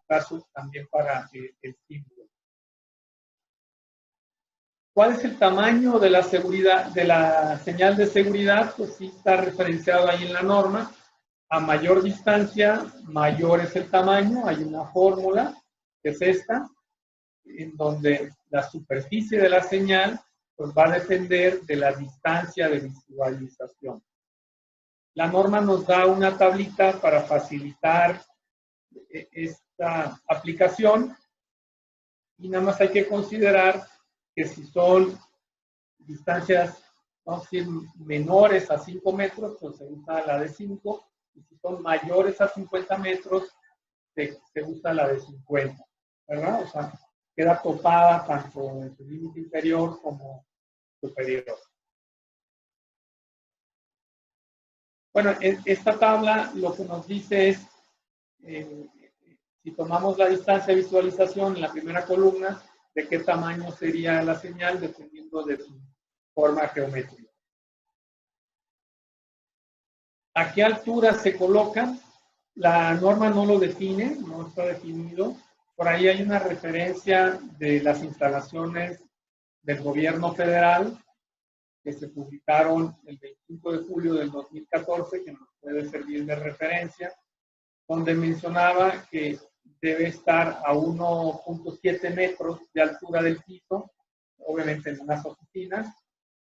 caso también para el símbolo. ¿Cuál es el tamaño de la seguridad, de la señal de seguridad? Pues sí está referenciado ahí en la norma. A mayor distancia, mayor es el tamaño. Hay una fórmula, que es esta, en donde la superficie de la señal pues va a depender de la distancia de visualización. La norma nos da una tablita para facilitar esta aplicación y nada más hay que considerar que si son distancias, vamos a decir, menores a 5 metros, pues se usa la de 5, y si son mayores a 50 metros, se usa la de 50, ¿verdad? O sea, queda topada tanto en su límite inferior como superior. Bueno, esta tabla lo que nos dice es, si tomamos la distancia de visualización en la primera columna, de qué tamaño sería la señal dependiendo de su forma geométrica. ¿A qué altura se colocan? La norma no lo define, no está definido. Por ahí hay una referencia de las instalaciones del gobierno federal que se publicaron el 25 de julio del 2014, que nos puede servir de referencia, donde mencionaba que debe estar a 1.7 metros de altura del piso, obviamente en unas oficinas.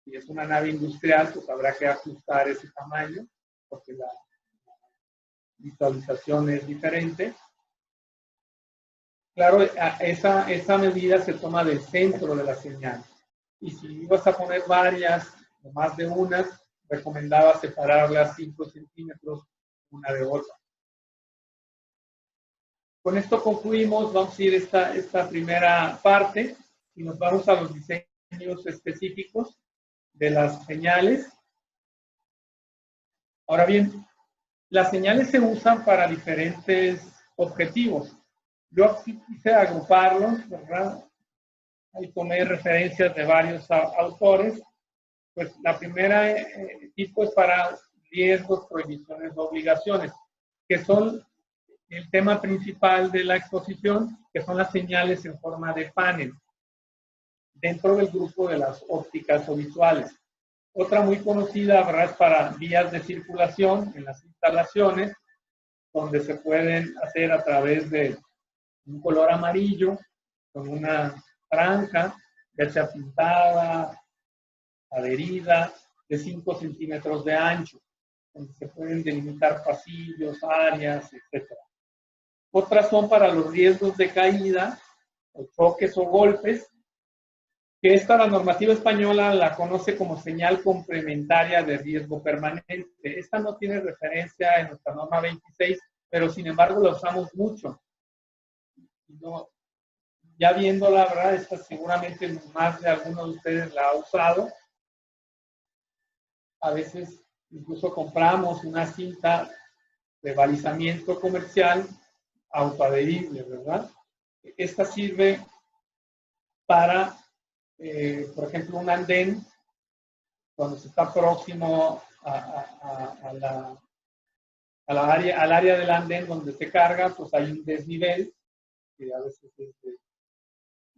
Si es una nave industrial, pues habrá que ajustar ese tamaño, porque la visualización es diferente. Claro, esa medida se toma del centro de la señal. Y si ibas a poner varias, o más de unas, recomendaba separarlas 5 centímetros una de otra. Con esto concluimos, vamos a ir esta primera parte y nos vamos a los diseños específicos de las señales. Ahora bien, las señales se usan para diferentes objetivos. Yo aquí quise agruparlos, ¿verdad? Ahí tomé referencias de varios autores. Pues la primera tipo es para riesgos, prohibiciones o obligaciones, que son el tema principal de la exposición, que son las señales en forma de panel, dentro del grupo de las ópticas o visuales. Otra muy conocida, ¿verdad?, es para vías de circulación en las instalaciones, donde se pueden hacer a través de un color amarillo, con una franja, ya sea pintada, adherida, de 5 centímetros de ancho, donde se pueden delimitar pasillos, áreas, etc. Otras son para los riesgos de caída, o choques o golpes, que la normativa española la conoce como señal complementaria de riesgo permanente. Esta no tiene referencia en nuestra norma 26, pero sin embargo la usamos mucho. No, ya viéndola, ¿verdad? Esta seguramente más de alguno de ustedes la ha usado. A veces incluso compramos una cinta de balizamiento comercial autoadherible, ¿verdad? Esta sirve para, por ejemplo, un andén, cuando se está próximo al área del andén donde se carga, pues hay un desnivel, que a veces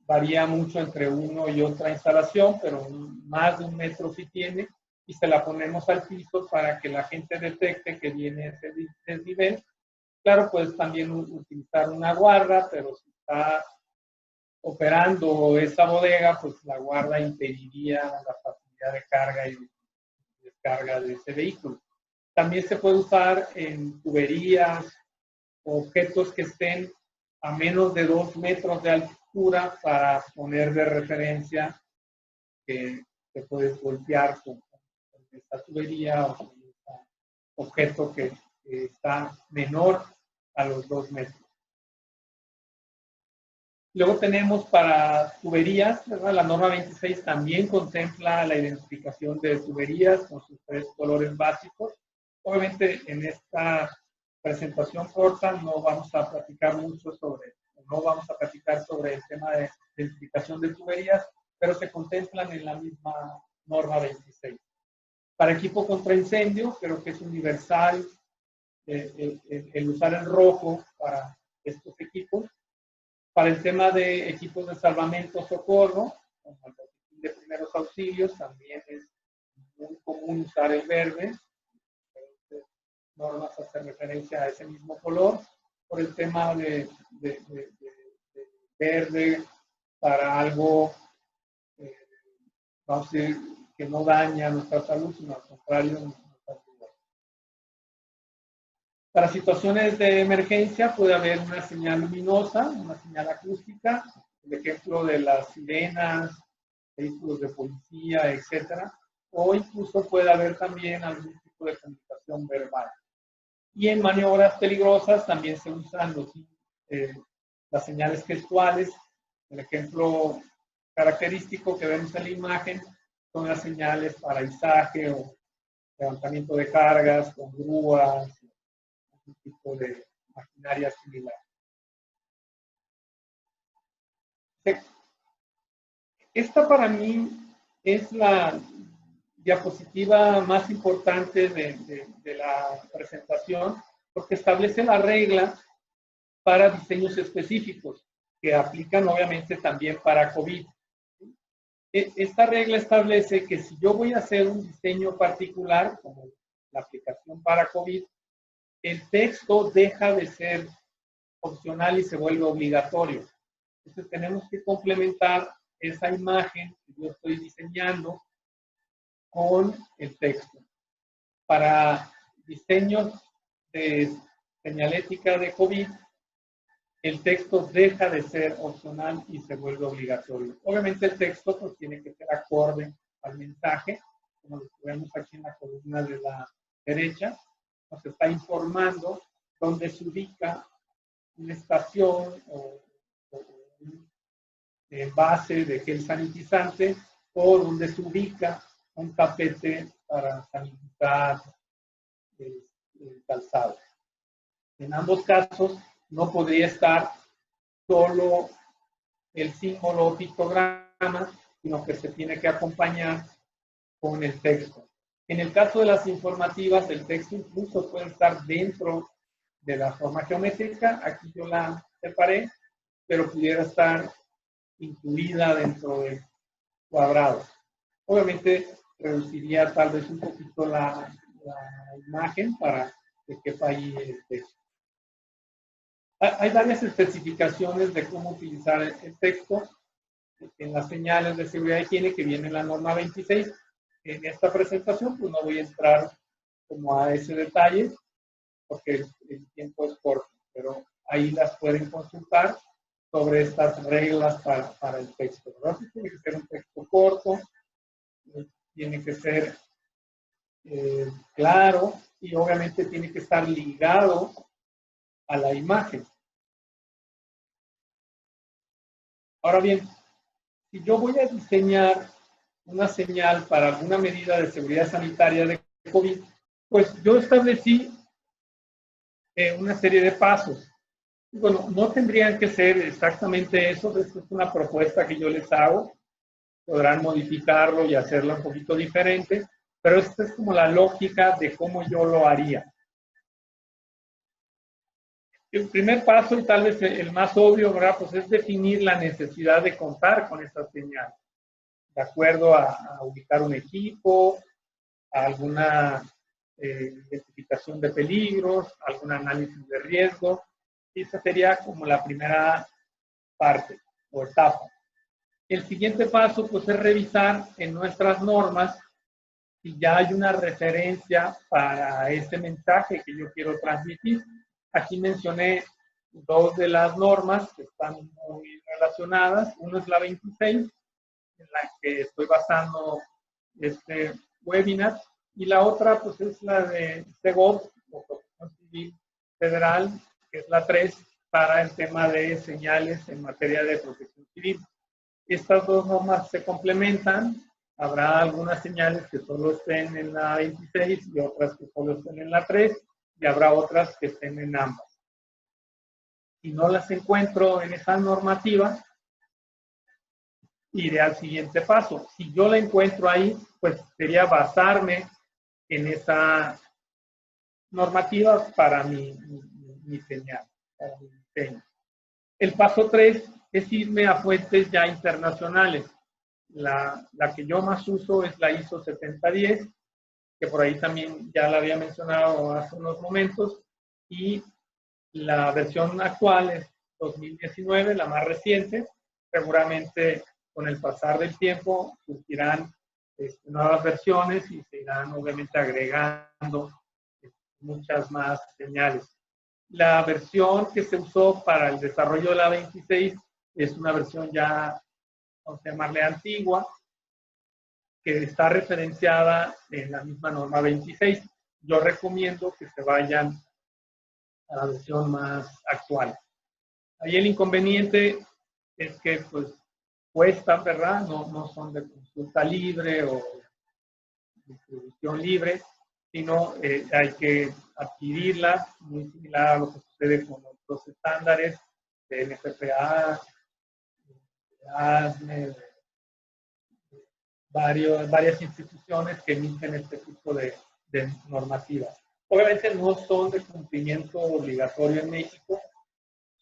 varía mucho entre uno y otra instalación, pero más de 1 metro sí tiene, y se la ponemos al piso para que la gente detecte que viene ese desnivel. Claro, puedes también utilizar una guarda, pero si está operando esa bodega, pues la guarda impediría la facilidad de carga y descarga de ese vehículo. También se puede usar en tuberías o objetos que estén a menos de 2 metros de altura para poner de referencia que te puedes golpear con esta tubería o con este objeto que está menor a los 2 metros. Luego tenemos para tuberías, ¿verdad? La norma 26 también contempla la identificación de tuberías con sus 3 colores básicos. Obviamente en esta presentación corta no vamos a platicar mucho sobre el tema de identificación de tuberías, pero se contemplan en la misma norma 26. Para equipo contra incendio, creo que es universal el usar el rojo para estos equipos. Para el tema de equipos de salvamento, socorro, como el botiquín de primeros auxilios, también es muy común usar el verde. Normas hacen referencia a ese mismo color. Por el tema de verde para algo, vamos a decir, que no daña nuestra salud, sino al contrario, nuestra salud. Para situaciones de emergencia puede haber una señal luminosa, una señal acústica, el ejemplo de las sirenas, vehículos de policía, etcétera, o incluso puede haber también algún tipo de comunicación verbal. Y en maniobras peligrosas también se usan las señales gestuales. El ejemplo característico que vemos en la imagen son las señales para izaje o levantamiento de cargas con grúas, un tipo de maquinaria similar. Esta para mí es la diapositiva más importante de la presentación, porque establece la regla para diseños específicos que aplican obviamente también para COVID. Esta regla establece que si yo voy a hacer un diseño particular, como la aplicación para COVID, el texto deja de ser opcional y se vuelve obligatorio. Entonces tenemos que complementar esa imagen que yo estoy diseñando con el texto. Para diseños de señalética de COVID, el texto deja de ser opcional y se vuelve obligatorio. Obviamente el texto pues, tiene que ser acorde al mensaje, como lo vemos aquí en la columna de la derecha, nos está informando dónde se ubica una estación o un envase de gel sanitizante o donde se ubica un tapete para sanitizar el calzado. En ambos casos no podría estar solo el símbolo o pictograma, sino que se tiene que acompañar con el texto. En el caso de las informativas, el texto incluso puede estar dentro de la forma geométrica. Aquí yo la separé, pero pudiera estar incluida dentro del cuadrado. Obviamente reduciría tal vez un poquito la imagen para que quepa ahí el texto. Hay varias especificaciones de cómo utilizar el texto en las señales de seguridad y higiene que viene en la norma 26. En esta presentación pues no voy a entrar como a ese detalle porque el tiempo es corto, pero ahí las pueden consultar sobre estas reglas para el texto, ¿verdad? Tiene que ser un texto corto, tiene que ser claro y obviamente tiene que estar ligado a la imagen. Ahora bien, si yo voy a diseñar una señal para alguna medida de seguridad sanitaria de COVID, pues yo establecí una serie de pasos. Bueno, no tendrían que ser exactamente eso, esto es una propuesta que yo les hago, podrán modificarlo y hacerlo un poquito diferente, pero esta es como la lógica de cómo yo lo haría. El primer paso, y tal vez el más obvio, ¿verdad? Pues es definir la necesidad de contar con esta señal, de acuerdo a ubicar un equipo, a alguna identificación de peligros, algún análisis de riesgo. Y esa sería como la primera parte o etapa. El siguiente paso, pues, es revisar en nuestras normas si ya hay una referencia para ese mensaje que yo quiero transmitir. Aquí mencioné dos de las normas que están muy relacionadas. Uno es la 26, en la que estoy basando este webinar, y la otra pues es la de CEGOV, o Protección Civil Federal, que es la 3, para el tema de señales en materia de protección civil. Estas dos normas se complementan. Habrá algunas señales que solo estén en la 26 y otras que solo estén en la 3, y habrá otras que estén en ambas. Si no las encuentro en esa normativa, iré al siguiente paso. Si yo la encuentro ahí, pues sería basarme en esa normativa para mi señal, para mi diseño. El paso 3 es irme a fuentes ya internacionales. La que yo más uso es la ISO 7010, que por ahí también ya la había mencionado hace unos momentos, y la versión actual es 2019, la más reciente. Seguramente con el pasar del tiempo surgirán nuevas versiones y se irán obviamente agregando muchas más señales. La versión que se usó para el desarrollo de la 26 es una versión ya, vamos a llamarle antigua, que está referenciada en la misma norma 26. Yo recomiendo que se vayan a la versión más actual. Ahí el inconveniente es que pues cuestan, ¿verdad? No son de consulta libre o distribución libre, sino hay que adquirirlas, muy similar a lo que sucede con otros estándares de NFPA, de ASME, varias instituciones que emiten este tipo de normativas. Obviamente no son de cumplimiento obligatorio en México,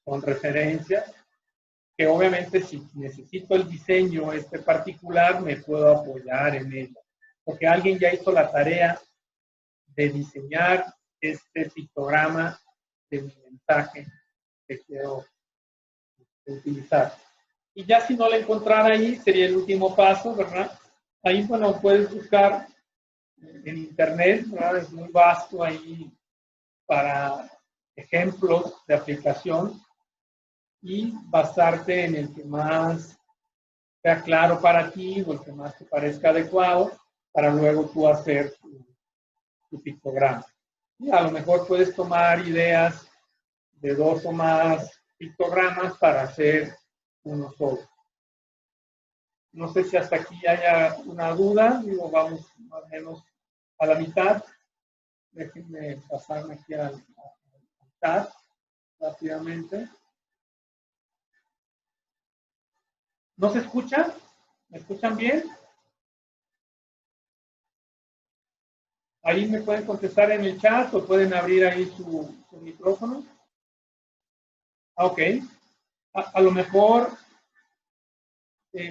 son referencias, que obviamente si necesito el diseño particular, me puedo apoyar en ello. Porque alguien ya hizo la tarea de diseñar este pictograma de mi mensaje que quiero utilizar. Y ya si no la encontrara ahí, sería el último paso, ¿verdad? Ahí, bueno, puedes buscar en internet, ¿verdad? Es muy vasto ahí para ejemplos de aplicación y basarte en el que más sea claro para ti o el que más te parezca adecuado para luego tú hacer tu pictograma. Y a lo mejor puedes tomar ideas de 2 o más pictogramas para hacer uno solo. No sé si hasta aquí haya una duda, digo, vamos más o menos a la mitad. Déjenme pasarme aquí al chat rápidamente. ¿No se escucha? ¿Me escuchan bien? Ahí me pueden contestar en el chat o pueden abrir ahí su micrófono. Ok. A lo mejor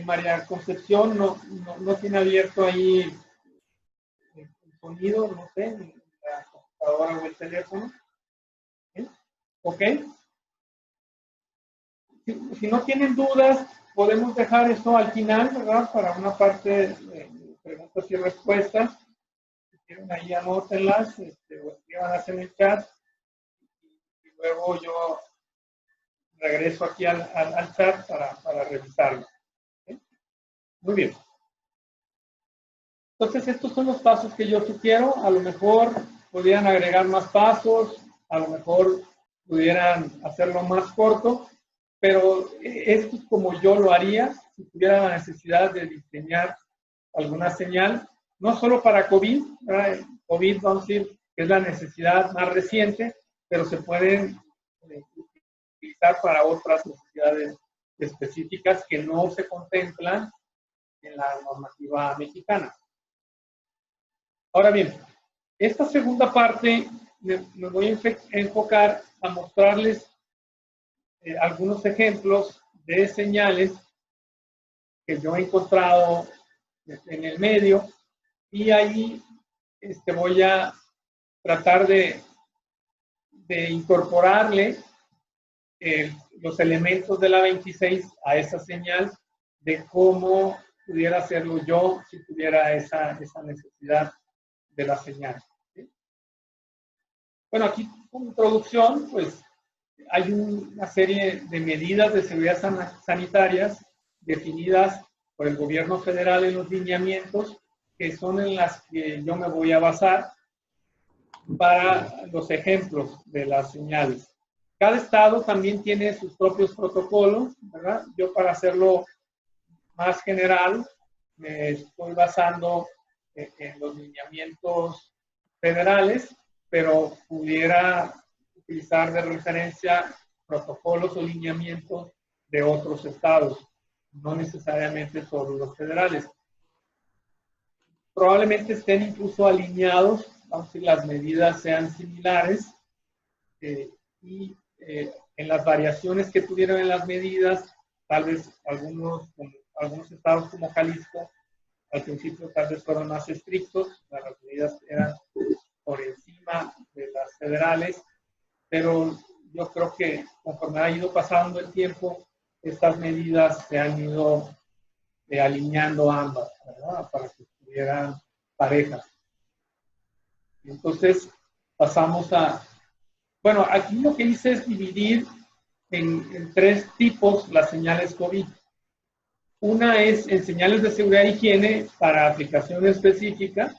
María Concepción no tiene abierto ahí el sonido, no sé, en la computadora o el teléfono. ¿Sí? Ok. Si no tienen dudas, podemos dejar eso al final, ¿verdad? Para una parte de preguntas y respuestas. Si quieren ahí anótenlas o escríbanlas en el chat. Y luego yo regreso aquí al chat para revisarlo. ¿Sí? Muy bien. Entonces, estos son los pasos que yo sugiero. A lo mejor podrían agregar más pasos, a lo mejor pudieran hacerlo más corto, pero esto es como yo lo haría si tuviera la necesidad de diseñar alguna señal, no solo para COVID, ¿verdad? COVID, vamos a decir, que es la necesidad más reciente, pero se pueden utilizar para otras necesidades específicas que no se contemplan en la normativa mexicana. Ahora bien, esta segunda parte me voy a enfocar a mostrarles algunos ejemplos de señales que yo he encontrado en el medio y ahí voy a tratar de incorporarle los elementos de la 26 a esa señal de cómo pudiera hacerlo yo si tuviera esa necesidad de la señal. ¿Sí? Bueno, aquí como introducción, pues hay una serie de medidas de seguridad sanitarias definidas por el gobierno federal en los lineamientos, que son en las que yo me voy a basar para los ejemplos de las señales. Cada estado también tiene sus propios protocolos, ¿verdad? Yo para hacerlo más general me estoy basando en los lineamientos federales, pero pudiera utilizar de referencia protocolos o lineamientos de otros estados, no necesariamente solo los federales. Probablemente estén incluso alineados, vamos a decir, las medidas sean similares y en las variaciones que tuvieron en las medidas, tal vez algunos estados como Jalisco, al principio tal vez fueron más estrictos, las medidas eran por encima de las federales, pero yo creo que conforme ha ido pasando el tiempo, estas medidas se han ido alineando ambas, ¿verdad? Para que estuvieran parejas. Entonces, pasamos a... Bueno, aquí lo que hice es dividir en tres tipos las señales COVID. Una es en señales de seguridad e higiene para aplicación específica.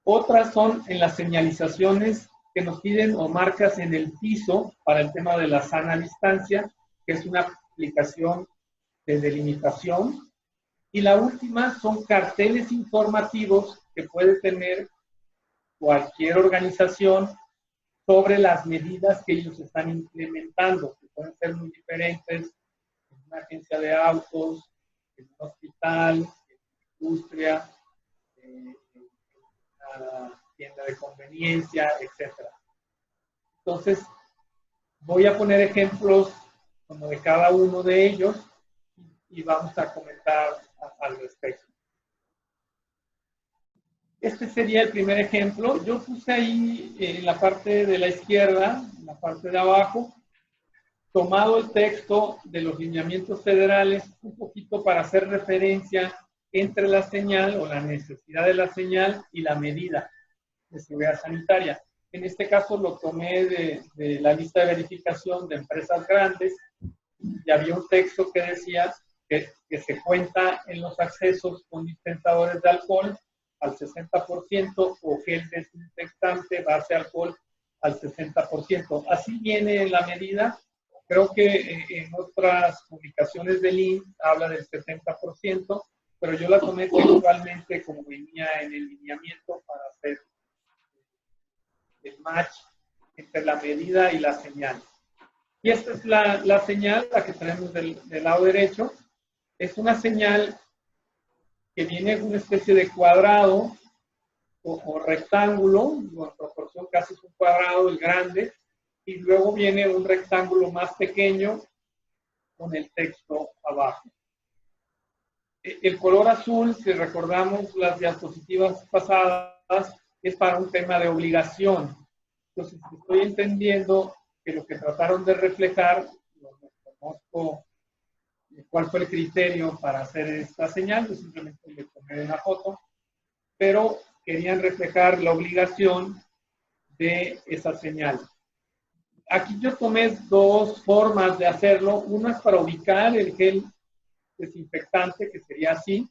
Otras son en las señalizaciones que nos piden o marcas en el piso para el tema de la sana distancia, que es una aplicación de delimitación. Y la última son carteles informativos que puede tener cualquier organización sobre las medidas que ellos están implementando, que pueden ser muy diferentes en una agencia de autos, en un hospital, en una industria, en una tienda de conveniencia, etc. Entonces, voy a poner ejemplos como de cada uno de ellos y vamos a comentar al respecto. Este sería el primer ejemplo. Yo puse ahí en la parte de la izquierda, en la parte de abajo, tomado el texto de los lineamientos federales un poquito para hacer referencia entre la señal o la necesidad de la señal y la medida de seguridad sanitaria. En este caso lo tomé de la lista de verificación de empresas grandes y había un texto que decía que se cuenta en los accesos con dispensadores de alcohol al 60% o gel desinfectante base alcohol al 60%. Así viene en la medida. Creo que en otras publicaciones del INS habla del 70%, pero yo la tomé textualmente como venía en el lineamiento para hacer el match entre la medida y la señal. Y esta es la señal, la que tenemos del lado derecho. Es una señal que viene en una especie de cuadrado o rectángulo, en proporción casi es un cuadrado, el grande, y luego viene un rectángulo más pequeño con el texto abajo. El color azul, si recordamos las diapositivas pasadas, es para un tema de obligación. Entonces, estoy entendiendo que lo que trataron de reflejar, no conozco cuál fue el criterio para hacer esta señal, yo simplemente le tomé una foto, pero querían reflejar la obligación de esa señal. Aquí yo tomé dos formas de hacerlo. Una es para ubicar el gel desinfectante, que sería así.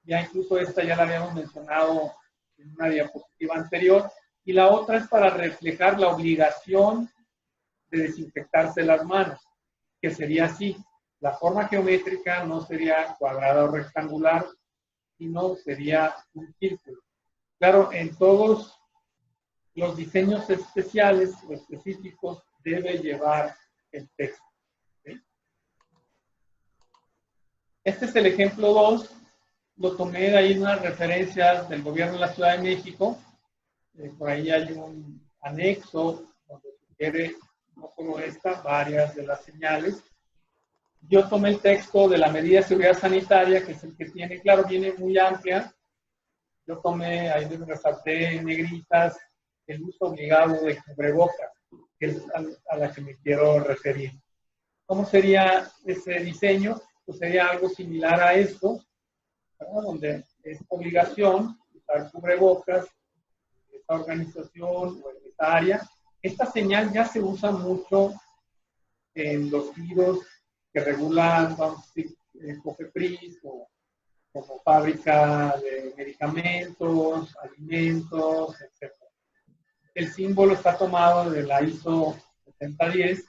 Ya incluso esta ya la habíamos mencionado en una diapositiva anterior. Y la otra es para reflejar la obligación de desinfectarse las manos, que sería así. La forma geométrica no sería cuadrada o rectangular, sino sería un círculo. Claro, en todos los diseños especiales o específicos debe llevar el texto. ¿Sí? Este es el ejemplo 2. Lo tomé de ahí unas referencias del gobierno de la Ciudad de México. Por ahí hay un anexo donde sugiere no solo esta, varias de las señales. Yo tomé el texto de la medida de seguridad sanitaria, que es el que tiene, claro, viene muy amplia. Yo tomé, ahí les resalté en negritas, el uso obligado de cubrebocas, que es a la que me quiero referir. ¿Cómo sería ese diseño? Pues sería algo similar a esto, ¿verdad? Donde es obligación usar cubrebocas, esta organización o en esta área. Esta señal ya se usa mucho en los giros que regulan, vamos a decir, COFEPRIS o como fábrica de medicamentos, alimentos, etc. El símbolo está tomado de la ISO 7010,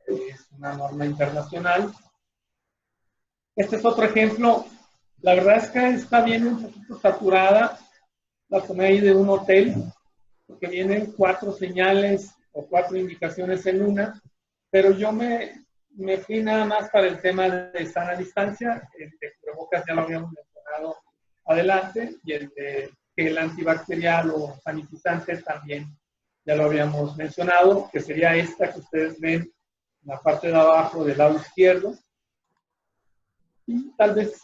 que es una norma internacional. Este es otro ejemplo. La verdad es que está bien un poquito saturada. La tomé ahí de un hotel, porque vienen 4 señales o 4 indicaciones en una, pero yo me fui nada más para el tema de sana distancia. El de cubrebocas ya lo habíamos mencionado adelante, y el de gel antibacterial o sanitizante también ya lo habíamos mencionado, que sería esta que ustedes ven en la parte de abajo del lado izquierdo. Y tal vez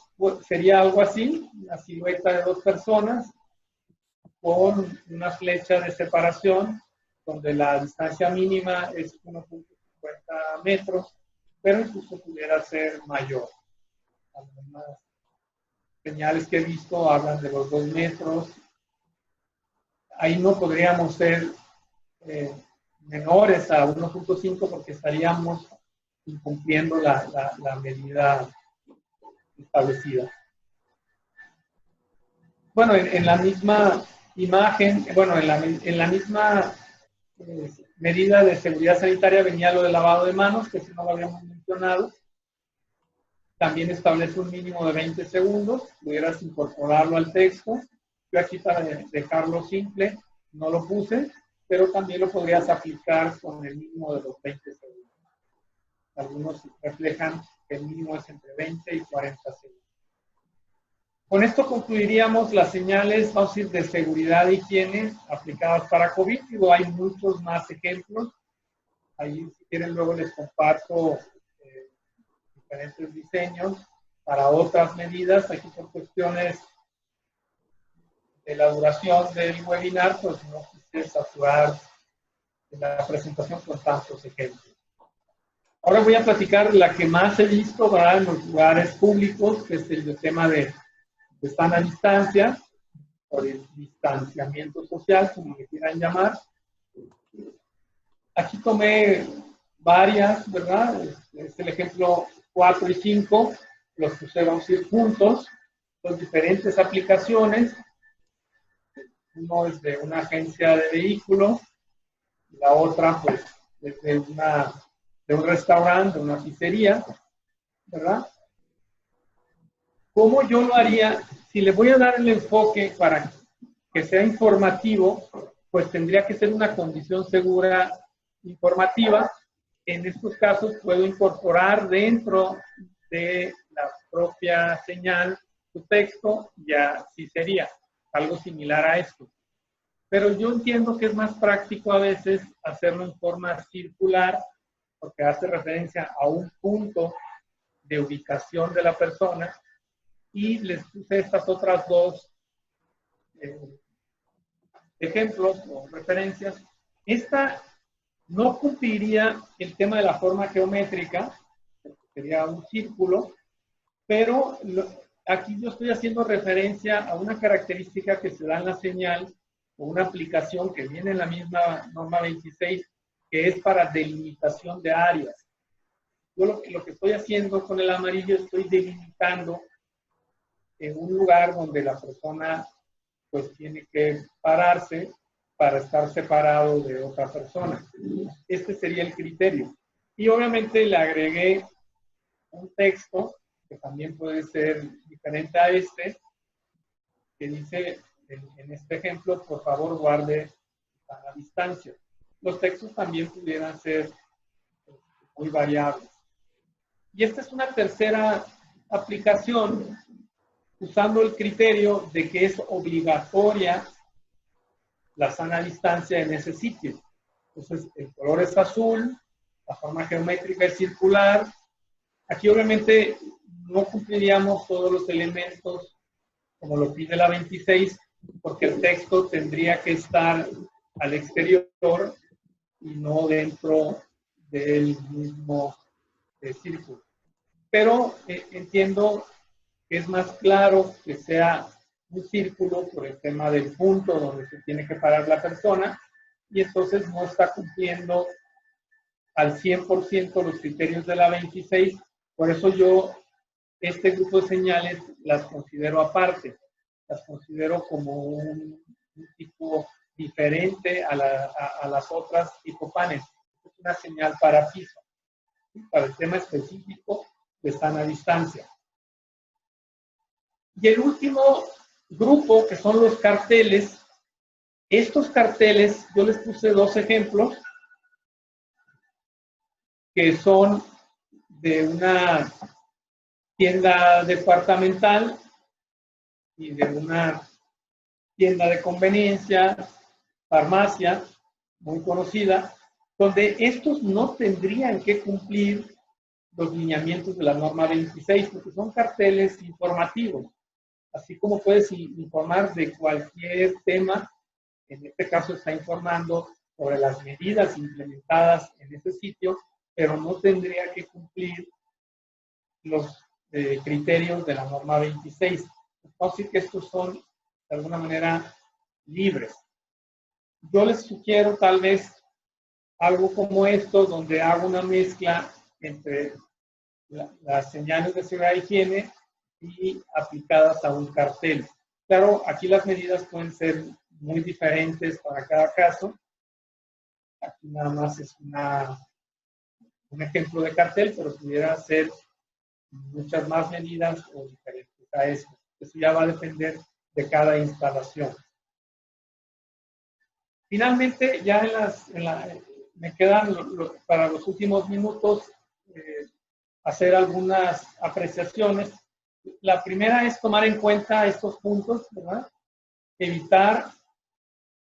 sería algo así, una silueta de dos personas con una flecha de separación, donde la distancia mínima es 1.50 metros, pero incluso pudiera ser mayor. Algunas señales que he visto hablan de los 2 metros. Ahí no podríamos ser menores a 1.5 porque estaríamos incumpliendo la medida establecida. Bueno, en la misma imagen, bueno, en la misma medida de seguridad sanitaria venía lo del lavado de manos, que si no lo habíamos mencionado. También establece un mínimo de 20 segundos, pudieras incorporarlo al texto. Yo aquí para dejarlo simple no lo puse, pero también lo podrías aplicar con el mínimo de los 20 segundos. Algunos reflejan que el mínimo es entre 20 y 40 segundos. Con esto concluiríamos las señales, vamos a decir, de seguridad y higiene aplicadas para COVID. Digo, hay muchos más ejemplos. Ahí, si quieren, luego les comparto diferentes diseños para otras medidas. Aquí por cuestiones de la duración del webinar, pues no quise saturar la presentación con tantos ejemplos. Ahora voy a platicar la que más he visto, ¿verdad?, en los lugares públicos, que es el tema de están a distancia, o el distanciamiento social, como le quieran llamar. Aquí tomé varias, ¿verdad? Es el ejemplo 4 y 5, los puse, vamos a ir juntos, son diferentes aplicaciones. Uno es de una agencia de vehículos, la otra, pues, es de un restaurante, de una pizzería, ¿verdad? ¿Cómo yo lo haría? Si le voy a dar el enfoque para que sea informativo, pues tendría que ser una condición segura informativa. En estos casos puedo incorporar dentro de la propia señal su texto, y así sería algo similar a esto. Pero yo entiendo que es más práctico a veces hacerlo en forma circular, porque hace referencia a un punto de ubicación de la persona, y les puse estas otras dos ejemplos o referencias. Esta no cumpliría el tema de la forma geométrica, sería un círculo, pero aquí yo estoy haciendo referencia a una característica que se da en la señal o una aplicación que viene en la misma norma 26, que es para delimitación de áreas. Yo lo que estoy haciendo con el amarillo, estoy delimitando en un lugar donde la persona pues tiene que pararse para estar separado de otra persona. Este sería el criterio. Y obviamente le agregué un texto que también puede ser diferente a este, que dice en este ejemplo, por favor guarde a la distancia. Los textos también pudieran ser muy variables. Y esta es una tercera aplicación usando el criterio de que es obligatoria la sana distancia en ese sitio. Entonces, el color es azul, la forma geométrica es circular. Aquí obviamente no cumpliríamos todos los elementos como lo pide la 26, porque el texto tendría que estar al exterior y no dentro del mismo círculo. Pero entiendo que es más claro que sea un círculo por el tema del punto donde se tiene que parar la persona, y entonces no está cumpliendo al 100% los criterios de la 26. Por eso yo este grupo de señales las considero aparte, las considero como un tipo diferente a las otras hipopanes. Es una señal para piso, para el tema específico de sana distancia. Y el último grupo, que son los carteles. Estos carteles, yo les puse dos ejemplos, que son de una tienda departamental y de una tienda de conveniencia, farmacia, muy conocida, donde estos no tendrían que cumplir los lineamientos de la norma 26, porque son carteles informativos. Así como puedes informar de cualquier tema, en este caso está informando sobre las medidas implementadas en ese sitio, pero no tendría que cumplir los criterios de la norma 26. Así que estos son, de alguna manera, libres. Yo les sugiero tal vez algo como esto, donde hago una mezcla entre las señales de seguridad y higiene y aplicadas a un cartel. Claro, aquí las medidas pueden ser muy diferentes para cada caso. Aquí nada más es un ejemplo de cartel, pero pudiera ser muchas más medidas o diferentes a esto. Eso ya va a depender de cada instalación. Finalmente, ya me quedan para los últimos minutos hacer algunas apreciaciones. La primera es tomar en cuenta estos puntos, ¿verdad? Evitar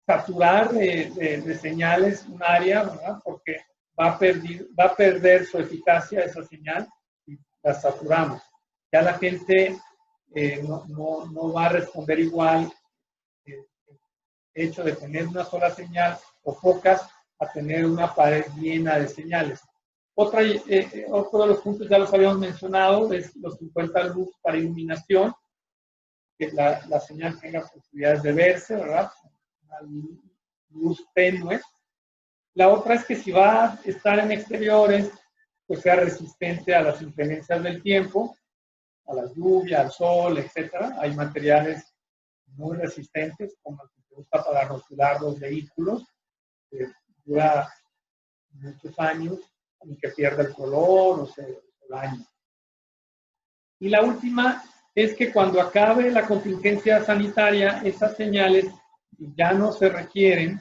saturar de señales un área, ¿verdad? Porque va a perder su eficacia esa señal y la saturamos. Ya la gente no va a responder igual el hecho de tener una sola señal o pocas a tener una pared llena de señales. Otro de los puntos ya los habíamos mencionado, es los 50 luz para iluminación, que la señal tenga posibilidades de verse, ¿verdad? Una luz tenue. La otra es que si va a estar en exteriores, pues sea resistente a las inclemencias del tiempo, a la lluvia, al sol, etc. Hay materiales muy resistentes, como el que se usa para rotular los vehículos, que dura muchos años y que pierde el color o se daña. Y la última es que cuando acabe la contingencia sanitaria, esas señales ya no se requieren,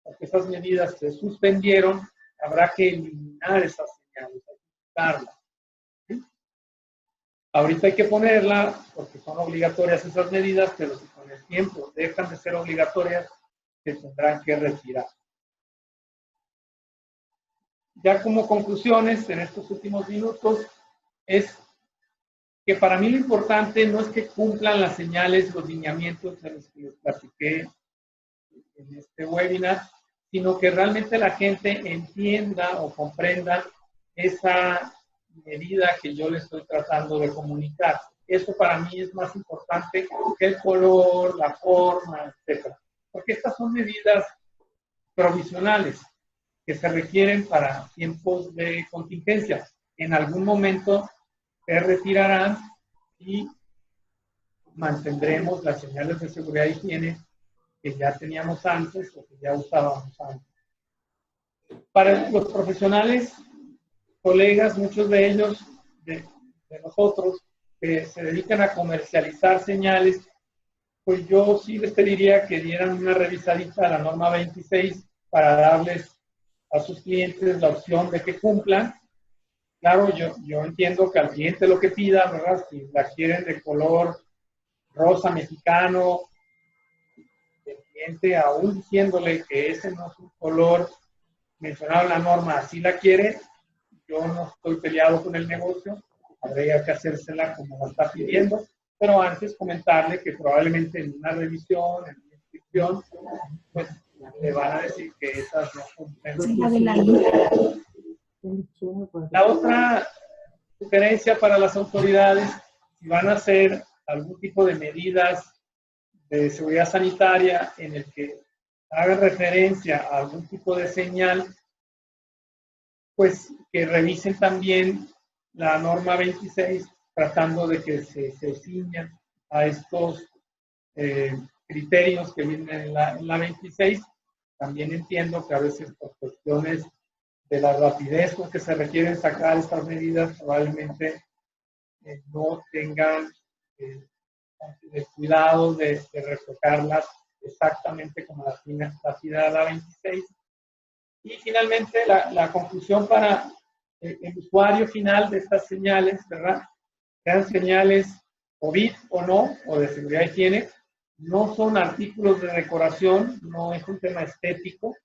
porque esas medidas se suspendieron, habrá que eliminar esas señales, quitarlas. ¿Sí? Ahorita hay que ponerla porque son obligatorias esas medidas, pero si con el tiempo dejan de ser obligatorias, se tendrán que retirar. Ya como conclusiones en estos últimos minutos es que para mí lo importante no es que cumplan las señales, los lineamientos de los que les platiqué en este webinar, sino que realmente la gente entienda o comprenda esa medida que yo les estoy tratando de comunicar. Eso para mí es más importante que el color, la forma, etc. Porque estas son medidas provisionales que se requieren para tiempos de contingencia. En algún momento se retirarán y mantendremos las señales de seguridad y higiene que ya teníamos antes o que ya usábamos antes. Para los profesionales, colegas, muchos de ellos, de nosotros, que se dedican a comercializar señales, pues yo sí les pediría que dieran una revisadita a la norma 26 para darles a sus clientes la opción de que cumplan. Claro, yo entiendo que al cliente lo que pida, ¿verdad? Si la quieren de color rosa mexicano, el cliente aún diciéndole que ese no es un color mencionado en la norma, así la quiere, yo no estoy peleado con el negocio, habría que hacérsela como la está pidiendo, pero antes comentarle que probablemente en una revisión, en una inscripción, pues le van a decir que esas no cumplen. La otra sugerencia para las autoridades, si van a hacer algún tipo de medidas de seguridad sanitaria en el que hagan referencia a algún tipo de señal, pues que revisen también la norma 26, tratando de que se ciñan a estos criterios que vienen en la 26. También entiendo que a veces por cuestiones de la rapidez con que se requieren sacar estas medidas, probablemente no tengan el cuidado de reflejarlas exactamente como la pida la 26. Y finalmente, la conclusión para el usuario final de estas señales, ¿verdad? Sean señales COVID o no, o de seguridad y higiene, no son artículos de decoración, no es un tema estético,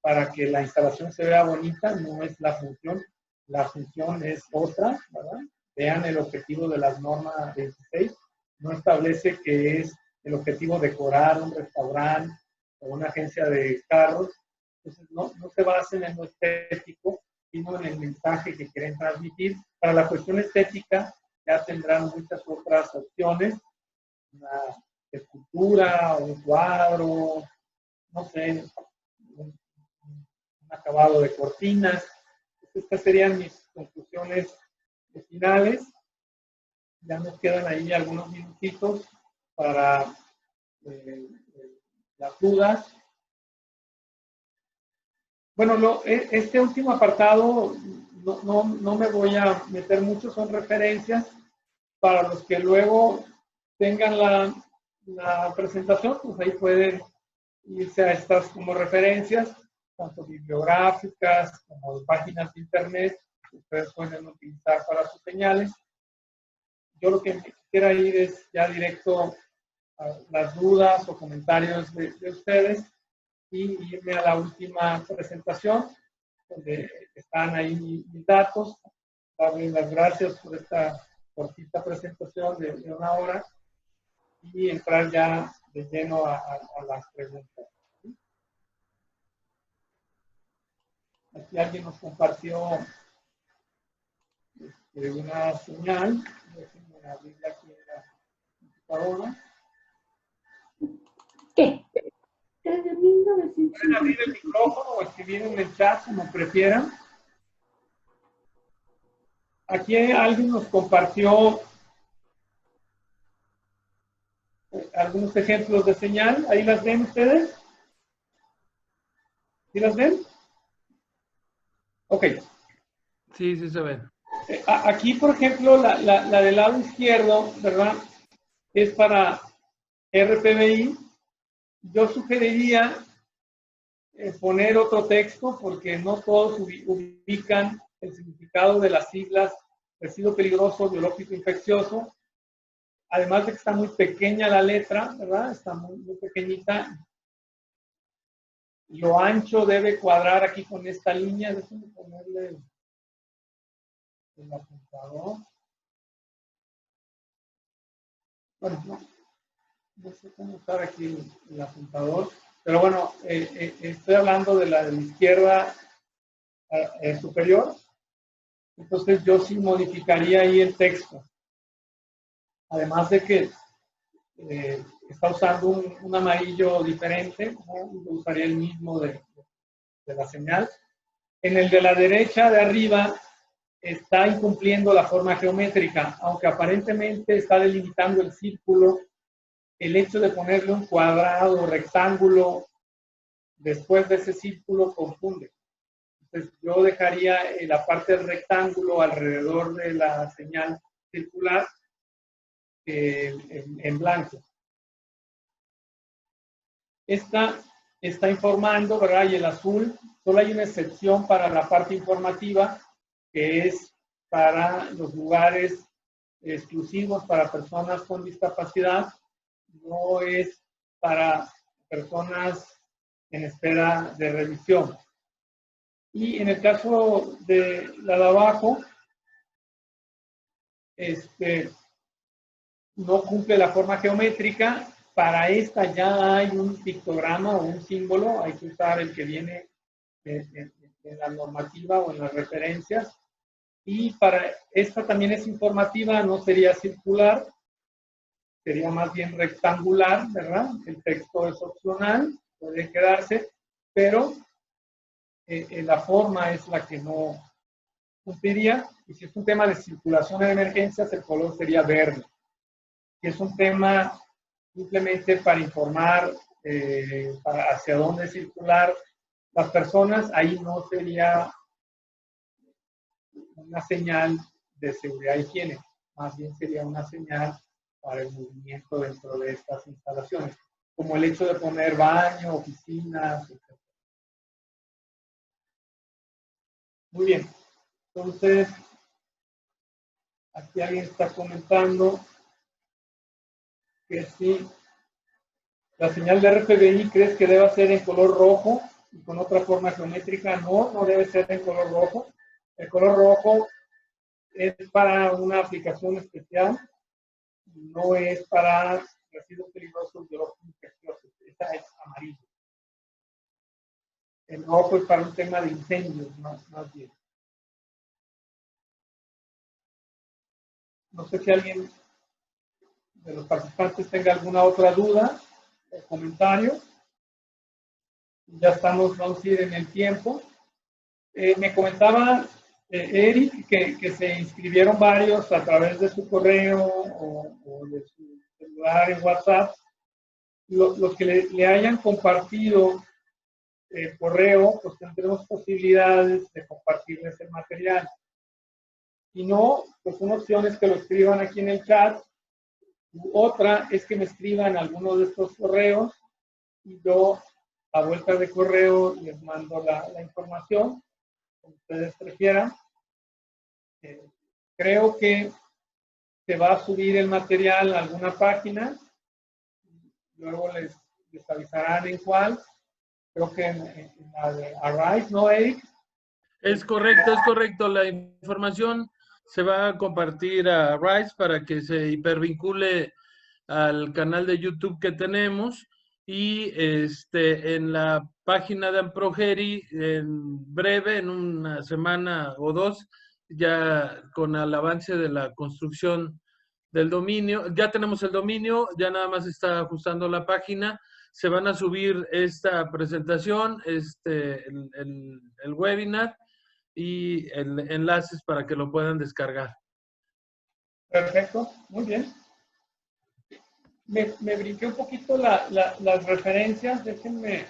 para que la instalación se vea bonita, no es la función es otra, ¿verdad? Vean el objetivo de las normas 26, no establece que es el objetivo decorar un restaurante o una agencia de carros, entonces no se basen en lo estético, sino en el mensaje que quieren transmitir. Para la cuestión estética ya tendrán muchas otras opciones, una escultura, un cuadro, no sé, un acabado de cortinas. Estas serían mis conclusiones finales. Ya nos quedan ahí algunos minutitos para las dudas. Bueno, este último apartado no me voy a meter mucho, son referencias para los que luego tengan la presentación, pues ahí pueden irse a estas como referencias, tanto bibliográficas como de páginas de internet que ustedes pueden utilizar para sus señales. Yo lo que quisiera ir es ya directo a las dudas o comentarios de ustedes y irme a la última presentación, donde están ahí mis datos. Darles las gracias por esta cortita presentación de una hora y entrar ya de lleno a las preguntas. Aquí alguien nos compartió una señal. Déjenme abrirla aquí en la computadora. ¿Qué? Pueden abrir el micrófono o escribir en el chat, como prefieran. Aquí alguien nos compartió algunos ejemplos de señal. ¿Ahí las ven ustedes? ¿Sí las ven? Ok. Sí, sí se ven. Aquí, por ejemplo, la del lado izquierdo, ¿verdad? Es para RPBI. Yo sugeriría poner otro texto porque no todos ubican el significado de las siglas residuo peligroso, biológico infeccioso. Además de que está muy pequeña la letra, ¿verdad? Está muy pequeñita. Lo ancho debe cuadrar aquí con esta línea. Déjenme ponerle el apuntador. Bueno, no sé cómo usar aquí el apuntador. Pero bueno, estoy hablando de la de la izquierda superior. Entonces yo sí modificaría ahí el texto. Además de que está usando un amarillo diferente, ¿no? Yo usaría el mismo de la señal. En el de la derecha de arriba está incumpliendo la forma geométrica, aunque aparentemente está delimitando el círculo. El hecho de ponerle un cuadrado o rectángulo después de ese círculo confunde. Entonces yo dejaría la parte del rectángulo alrededor de la señal circular en blanco. Esta está informando, ¿verdad? Y el azul, solo hay una excepción para la parte informativa, que es para los lugares exclusivos para personas con discapacidad, no es para personas en espera de revisión. Y en el caso de la de abajo, no cumple la forma geométrica. Para esta ya hay un pictograma o un símbolo, hay que usar el que viene en la normativa o en las referencias. Y para esta también es informativa, no sería circular, sería más bien rectangular, ¿verdad? El texto es opcional, puede quedarse, pero la forma es la que no cumpliría. Y si es un tema de circulación en emergencias, el color sería verde. Si es un tema simplemente para informar hacia dónde circular las personas, ahí no sería una señal de seguridad y higiene, más bien sería una señal para el movimiento dentro de estas instalaciones, como el hecho de poner baño, oficinas, etc. Muy bien, entonces, aquí alguien está comentando que sí, la señal de RPBI, ¿crees que deba ser en color rojo? y con otra forma geométrica. No debe ser en color rojo. El color rojo es para una aplicación especial, no es para residuos peligrosos biológicos infecciosos. Esta es amarillo. El rojo es para un tema de incendios, más bien. No sé si alguien de los participantes tenga alguna otra duda o comentario. Ya estamos, vamos a ir en el tiempo. Me comentaba Eric que se inscribieron varios a través de su correo o de su celular en WhatsApp. Los que le hayan compartido el correo, pues tendremos posibilidades de compartirles el material. Si no, pues una opción es que lo escriban aquí en el chat. Otra es que me escriban alguno de estos correos y yo a vuelta de correo les mando la información, como ustedes prefieran. Creo que se va a subir el material a alguna página, luego les avisarán en cuál. Creo que en la de Arise, ¿no, Eric? Es correcto. La información se va a compartir a Rise para que se hipervincule al canal de YouTube que tenemos y en la página de Amprogeri en breve, en una semana o dos, ya con el avance de la construcción del dominio. Ya tenemos el dominio, ya nada más está ajustando la página. Se van a subir esta presentación, el webinar y enlaces para que lo puedan descargar. Perfecto, muy bien. Me brinqué un poquito las referencias, déjenme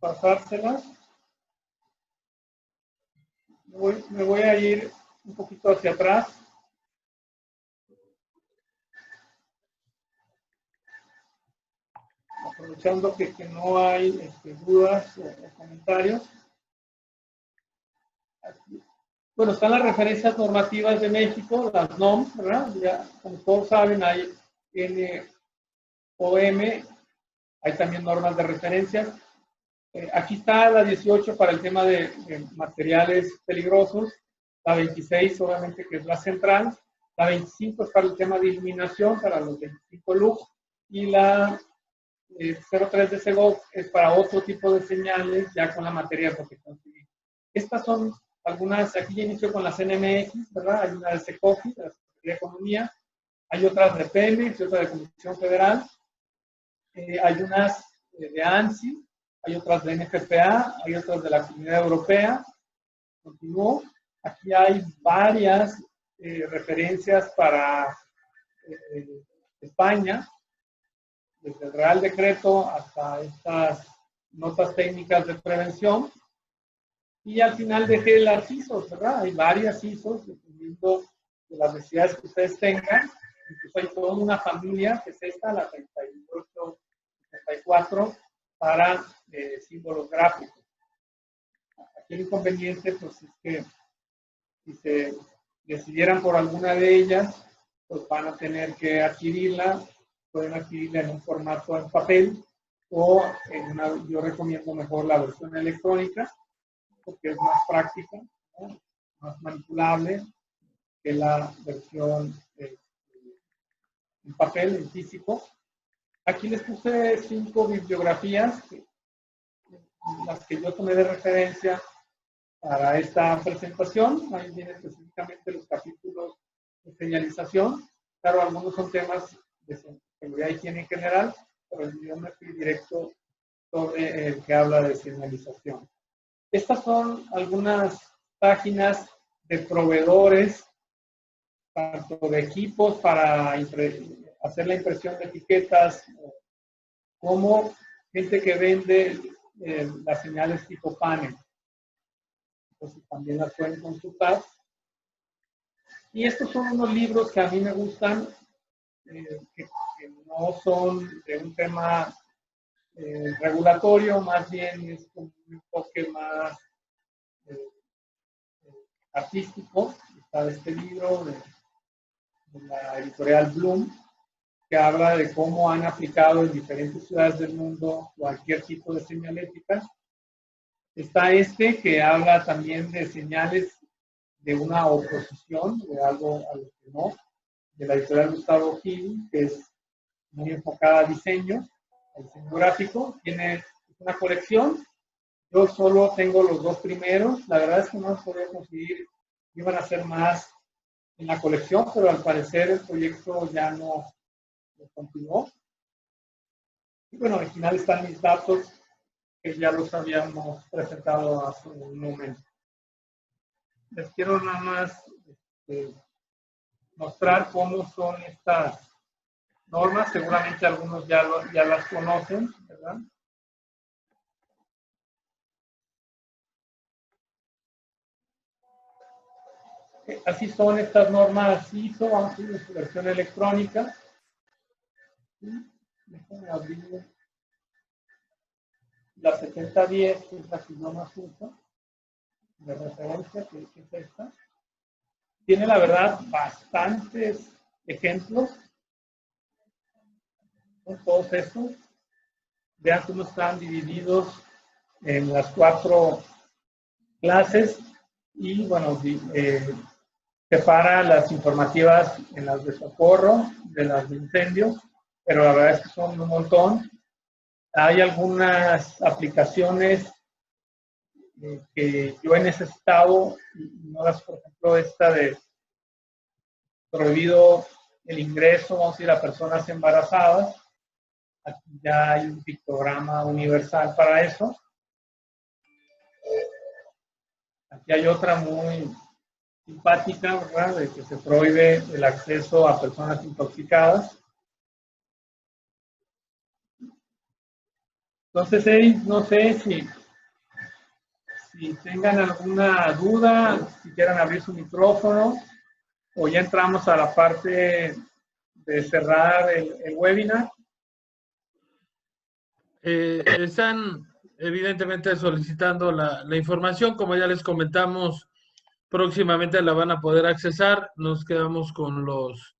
pasárselas. Me voy a ir un poquito hacia atrás. Aprovechando que no hay dudas o comentarios. Aquí. Bueno, están las referencias normativas de México, las NOM, ¿verdad? Ya, como todos saben, hay NOM, hay también normas de referencias. Aquí está la 18 para el tema de materiales peligrosos, la 26 obviamente que es la central, la 25 es para el tema de iluminación, para los 25 lux, y la 03 de Segov es para otro tipo de señales, ya con la materia de protección civil. Estas son algunas, aquí ya inicio con las NMX, ¿verdad? Hay una de SECOFI, de la Secretaría de Economía, hay otras de Pemex y otra de Comisión Federal, hay unas de ANSI, hay otras de NFPA, hay otras de la Comunidad Europea. Continúo. Aquí hay varias referencias para España, desde el Real Decreto hasta estas notas técnicas de prevención. Y al final dejé las ISOs, ¿verdad? Hay varias ISOs, dependiendo de las necesidades que ustedes tengan. Incluso hay toda una familia, que es esta, la 38, 34, para símbolos gráficos. Aquí el inconveniente, pues, es que si se decidieran por alguna de ellas, pues van a tener que adquirirla, pueden adquirirla en un formato en papel o en una, yo recomiendo mejor la versión electrónica, porque es más práctica, ¿no? Más manipulable que la versión en papel, en físico. Aquí les puse 5 bibliografías, las que yo tomé de referencia para esta presentación. Ahí vienen específicamente los capítulos de señalización. Claro, algunos son temas de seguridad y higiene en general, pero yo me fui directo sobre el que habla de señalización. Estas son algunas páginas de proveedores, tanto de equipos para hacer la impresión de etiquetas, como gente que vende las señales tipo panel. Entonces también las pueden consultar. Y estos son unos libros que a mí me gustan, que no son de un tema regulatorio, más bien es un enfoque más artístico. Está este libro de la editorial Bloom, que habla de cómo han aplicado en diferentes ciudades del mundo cualquier tipo de señalética. Está este que habla también de señales de una oposición, de algo a lo que no, de la editorial Gustavo Gil, que es muy enfocada a diseño gráfico. Tiene una colección. Yo solo tengo los dos primeros. La verdad es que no los podía conseguir. Iban a ser más en la colección, pero al parecer el proyecto ya no continuó. Y bueno, al final están mis datos, que ya los habíamos presentado hace un momento. Les quiero nada más mostrar cómo son estas normas. Seguramente algunos ya las conocen, ¿verdad? Así son estas normas ISO, vamos a ver su versión electrónica. Déjenme abrir la 7010, que es la que yo más uso, de referencia, que es esta. Tiene, la verdad, bastantes ejemplos. Son todos estos. Vean cómo están divididos en las 4 clases y, bueno, separa las informativas en las de socorro, de las de incendio, pero la verdad es que son un montón. Hay algunas aplicaciones que yo he necesitado, y no las, por ejemplo, esta de prohibido el ingreso, vamos a decir, a personas embarazadas. Aquí ya hay un pictograma universal para eso. Aquí hay otra muy simpática, ¿verdad?, de que se prohíbe el acceso a personas intoxicadas. Entonces, Eric, no sé si tengan alguna duda, si quieran abrir su micrófono, o ya entramos a la parte de cerrar el webinar. Están evidentemente solicitando la información, como ya les comentamos, próximamente la van a poder accesar. Nos quedamos con los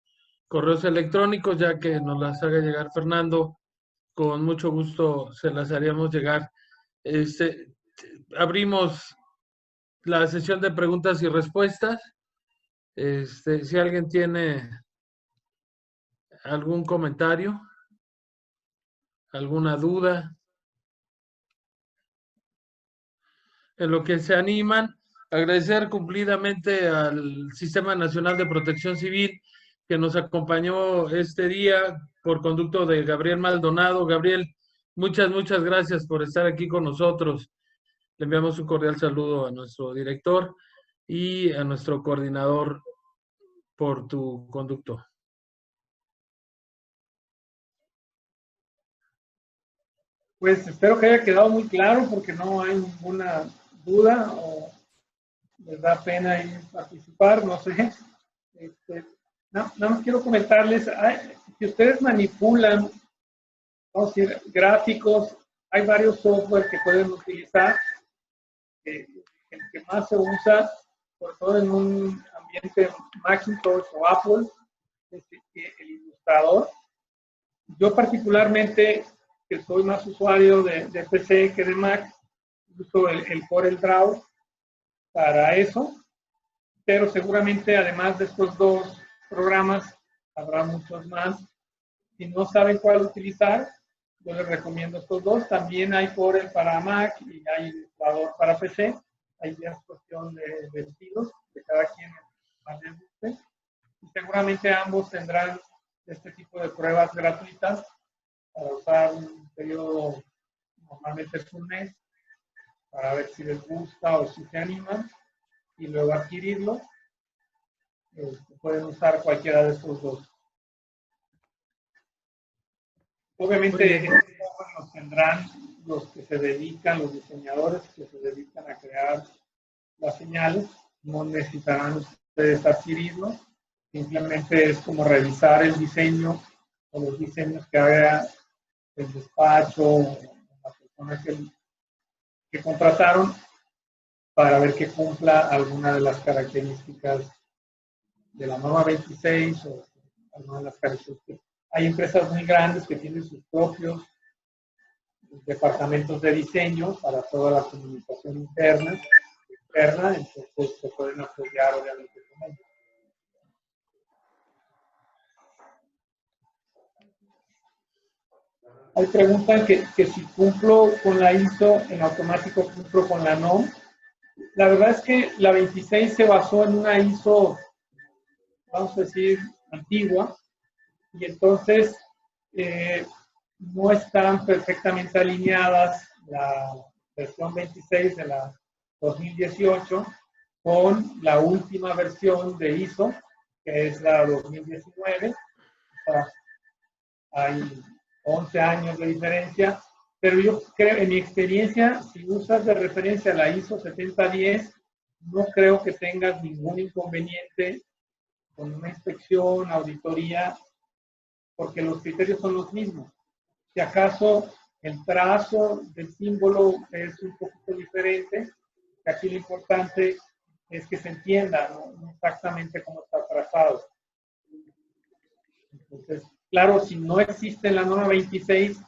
correos electrónicos, ya que nos las haga llegar Fernando, con mucho gusto se las haríamos llegar. Abrimos la sesión de preguntas y respuestas. Si alguien tiene algún comentario, alguna duda, en lo que se animan, agradecer cumplidamente al Sistema Nacional de Protección Civil que nos acompañó este día por conducto de Gabriel Maldonado. Gabriel, muchas gracias por estar aquí con nosotros. Le enviamos un cordial saludo a nuestro director y a nuestro coordinador por tu conducto. Pues espero que haya quedado muy claro, porque no hay ninguna duda o les da pena ir a participar, no sé. Nada más quiero comentarles, si ustedes manipulan, vamos a decir, gráficos, hay varios software que pueden utilizar. El que más se usa, sobre todo en un ambiente Macintosh o Apple, es el Illustrator. Yo particularmente, que soy más usuario de PC que de Mac, uso el CorelDRAW para eso, pero seguramente además de estos dos programas habrá muchos más. Si no saben cuál utilizar, yo les recomiendo estos dos. También hay Corel para Mac y hay Illustrator para PC. Ahí ya es cuestión de estilos, de cada quien más les guste. Y seguramente ambos tendrán este tipo de pruebas gratuitas para usar un periodo, normalmente es un mes, para ver si les gusta o si se animan, y luego adquirirlo. Pueden usar cualquiera de estos dos. Obviamente, los tendrán los que se dedican, los diseñadores que se dedican a crear las señales. No necesitarán ustedes adquirirlo. Simplemente es como revisar el diseño o los diseños que haga el despacho o la persona que contrataron, para ver que cumpla alguna de las características de la norma 26 o alguna de las Hay empresas muy grandes que tienen sus propios departamentos de diseño para toda la comunicación interna, externa, entonces se pueden apoyar obviamente con ellos. Hay preguntas que si cumplo con la ISO, en automático cumplo con la NOM. La verdad es que la 26 se basó en una ISO, vamos a decir, antigua, y entonces no están perfectamente alineadas la versión 26 de la 2018 con la última versión de ISO, que es la 2019. O sea, hay 11 años de diferencia, pero yo creo, en mi experiencia, si usas de referencia la ISO 7010, no creo que tengas ningún inconveniente con una inspección, auditoría, porque los criterios son los mismos. Si acaso el trazo del símbolo es un poquito diferente, aquí lo importante es que se entienda, no exactamente cómo está trazado. Entonces, claro, si no existe la norma 26,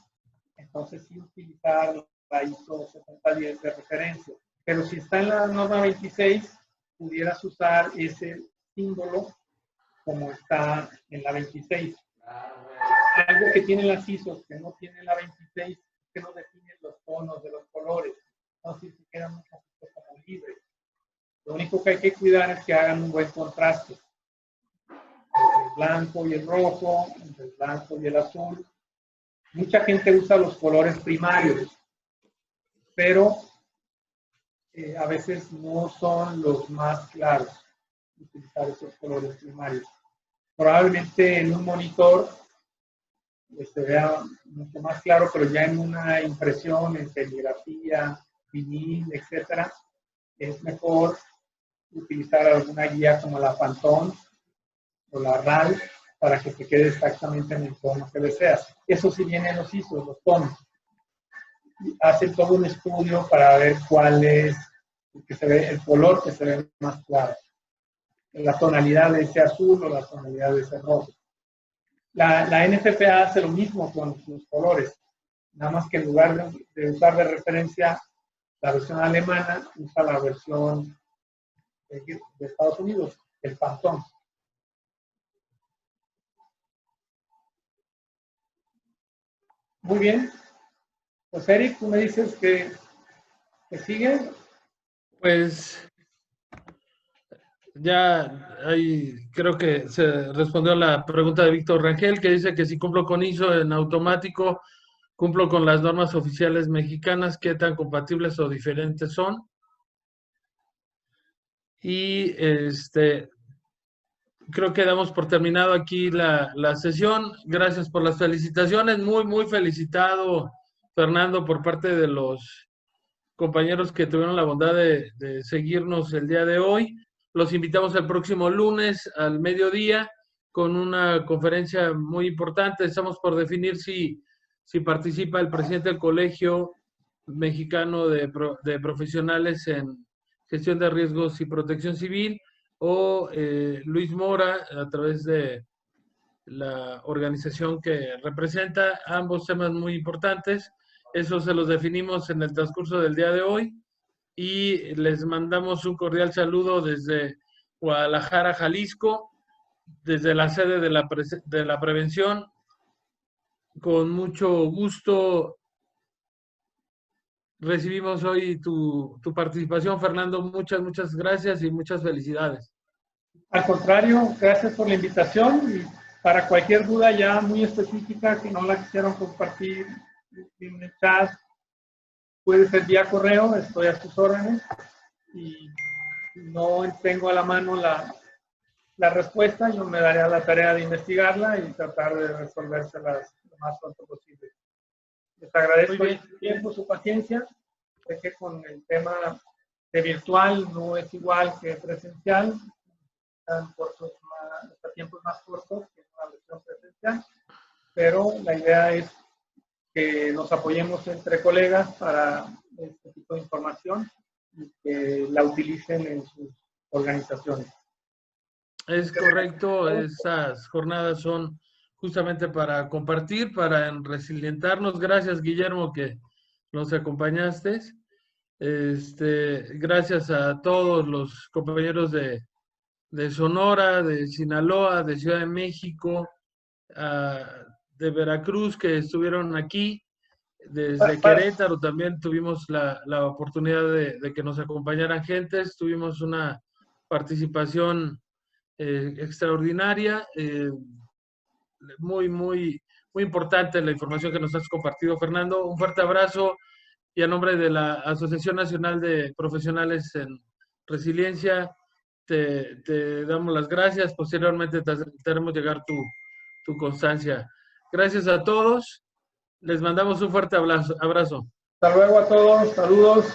entonces sí utilizar la ISO 7010 de referencia. Pero si está en la norma 26, pudieras usar ese símbolo como está en la 26. Algo que tienen las ISOs que no tiene la 26 es que no definen los tonos de los colores. Entonces se quedan un poquito como libres. Lo único que hay que cuidar es que hagan un buen contraste entre el blanco y el rojo, entre el blanco y el azul. Mucha gente usa los colores primarios, pero a veces no son los más claros utilizar esos colores primarios. Probablemente en un monitor se vea mucho más claro, pero ya en una impresión, en serigrafía, vinil, etcétera, es mejor utilizar alguna guía como la Pantone o la RAL para que te quede exactamente en el tono que deseas. Eso sí viene en los ISOs, los tonos. Hacen todo un estudio para ver cuál es el color que se ve más claro. La tonalidad de ese azul o la tonalidad de ese rojo. La NFPA hace lo mismo con sus colores, nada más que en lugar de usar de referencia la versión alemana, usa la versión de Estados Unidos, el Pantone. Muy bien. Pues Eric, tú me dices que sigue. Pues ya ahí creo que se respondió la pregunta de Víctor Rangel, que dice que si cumplo con ISO en automático, cumplo con las normas oficiales mexicanas, ¿qué tan compatibles o diferentes son? Y creo que damos por terminado aquí la sesión. Gracias por las felicitaciones. Muy felicitado, Fernando, por parte de los compañeros que tuvieron la bondad de seguirnos el día de hoy. Los invitamos el próximo lunes al mediodía con una conferencia muy importante. Estamos por definir si participa el presidente del Colegio Mexicano de Profesionales en Gestión de Riesgos y Protección Civil o Luis Mora a través de la organización que representa. Ambos temas muy importantes. Eso se los definimos en el transcurso del día de hoy y les mandamos un cordial saludo desde Guadalajara, Jalisco, desde la sede de la prevención. Con mucho gusto recibimos hoy tu participación, Fernando. Muchas gracias y muchas felicidades. Al contrario, gracias por la invitación y para cualquier duda ya muy específica que no la quisieron compartir en el chat, puede ser vía correo, estoy a sus órdenes y no tengo a la mano la respuesta, yo me daré a la tarea de investigarla y tratar de resolvérselas lo más pronto posible. Les agradezco su tiempo, su paciencia. Sé que con el tema de virtual no es igual que presencial, están tiempos más cortos que una versión presencial, pero la idea es que nos apoyemos entre colegas para este tipo de información y que la utilicen en sus organizaciones. Es correcto, esas jornadas son justamente para compartir, para resilientarnos. Gracias, Guillermo, que nos acompañaste. Gracias a todos los compañeros de Sonora, de Sinaloa, de Ciudad de México, de Veracruz que estuvieron aquí. Desde Querétaro también tuvimos la oportunidad de que nos acompañaran gentes. Tuvimos una participación extraordinaria, muy, muy, muy importante la información que nos has compartido, Fernando. Un fuerte abrazo y a nombre de la Asociación Nacional de Profesionales en Resiliencia, te damos las gracias. Posteriormente te haremos llegar tu constancia. Gracias a todos. Les mandamos un fuerte abrazo. Hasta luego a todos. Saludos.